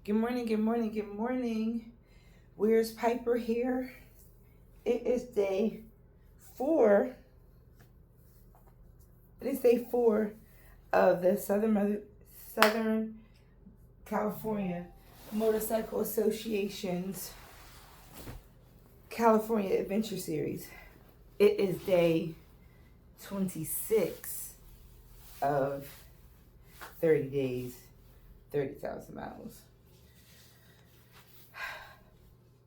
Good morning, good morning, good morning. Where's Piper here? It is day 4. It is day 4 of the Southern California Motorcycle Association's California Adventure Series. It is day 26 of 30 days, 30,000 miles.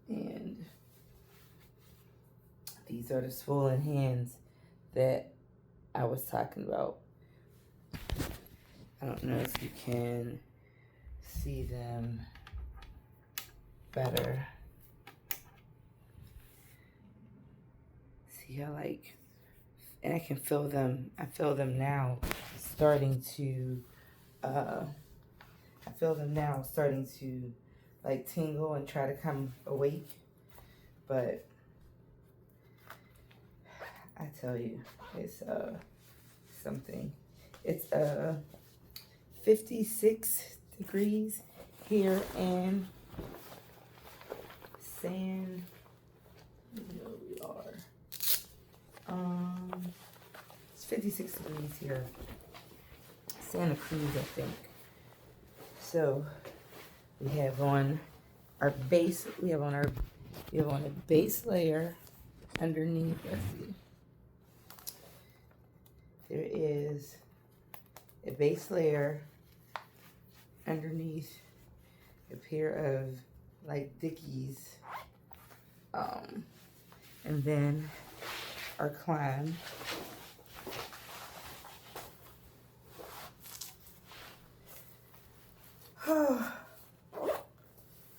And these are the swollen hands that I was talking about. I don't know if you can see them better. See how and I can feel them. I feel them now starting to, tingle and try to come awake. But I tell you, it's something. It's 56 degrees here in San. Where we are. It's 56 degrees here. Santa Cruz, I think. So we have on our base. We have on a base layer underneath. Let's see. There is a base layer underneath a pair of Dickies, and then our climb.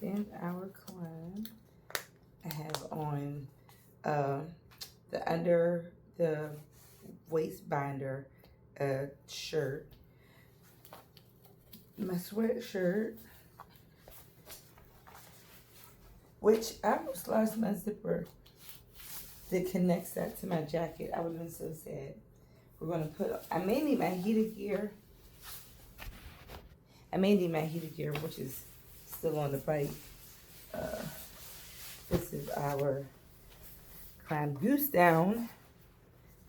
Then our climb. I have on the under the waist binder shirt, my sweatshirt, which I almost lost my zipper that connects that to my jacket. I would have been so sad. We're gonna I may need my heated gear. Which is still on the bike. This is our climb goose down.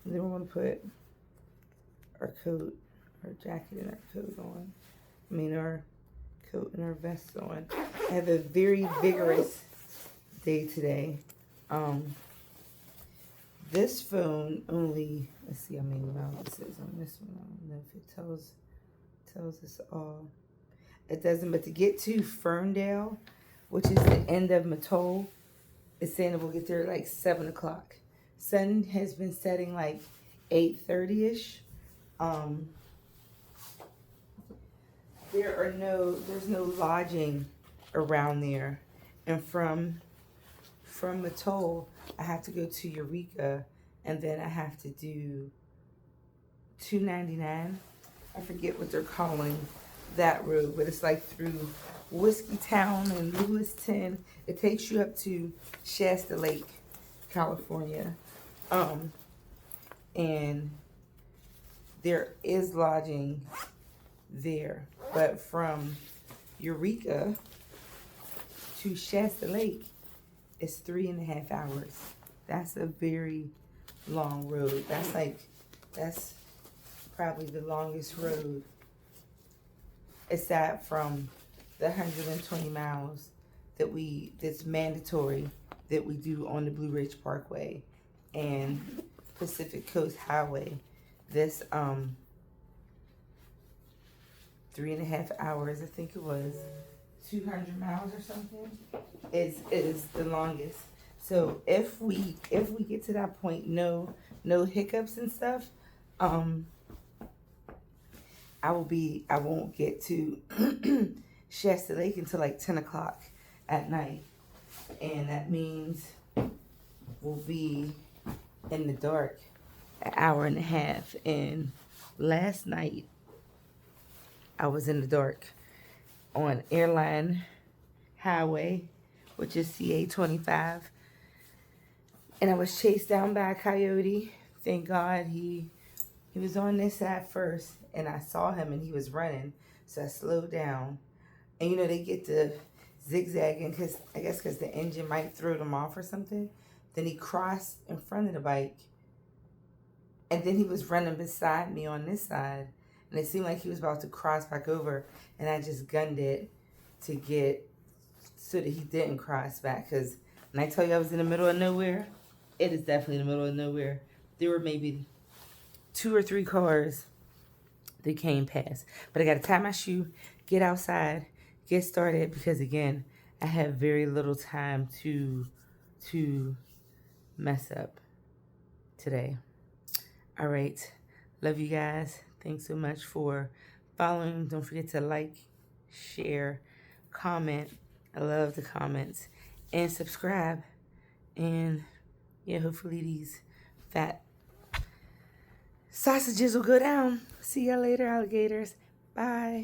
And then we're gonna put our coat, our jacket and our coat on. Our coat and our vest on. I have a very vigorous day today. This phone only, let's see how many miles it says on this one. I don't know if it tells us all. It doesn't, but to get to Ferndale, which is the end of Matole, it's saying it will get there at 7 o'clock. Sun has been setting 8:30ish. There's no lodging around there. And from Matole, I have to go to Eureka, and then I have to do 299. I forget what they're calling that road, but it's through Whiskey Town and Lewiston. It takes you up to Shasta Lake, California. And there is lodging there, but from Eureka to Shasta Lake, it's 3.5 hours. That's a very long road. That's probably the longest road, aside from the 120 miles that's mandatory that we do on the Blue Ridge Parkway and Pacific Coast Highway. This 3.5 hours, I think it was 200 miles or something, is the longest. So if we get to that point, no hiccups and stuff, I won't get to Shasta Lake until 10 o'clock at night. And that means we'll be in the dark an hour and a half. And last night, I was in the dark on Airline Highway, which is CA-25. And I was chased down by a coyote. Thank God he was on this side first, and I saw him and he was running. So I slowed down. And you know, they get to zigzagging because I guess because the engine might throw them off or something. Then he crossed in front of the bike, and then he was running beside me on this side, and it seemed like he was about to cross back over, and I just gunned it to get so that he didn't cross back. Because when I tell you I was in the middle of nowhere, it is definitely in the middle of nowhere. There were maybe 2 or 3 cars that came past, but I got to tie my shoe, get outside, get started, because again, I have very little time to mess up today. All right, love you guys. Thanks so much for following. Don't forget to like, share, comment. I love the comments, and subscribe. And yeah, hopefully these fat sausages will go down. See y'all later, alligators. Bye.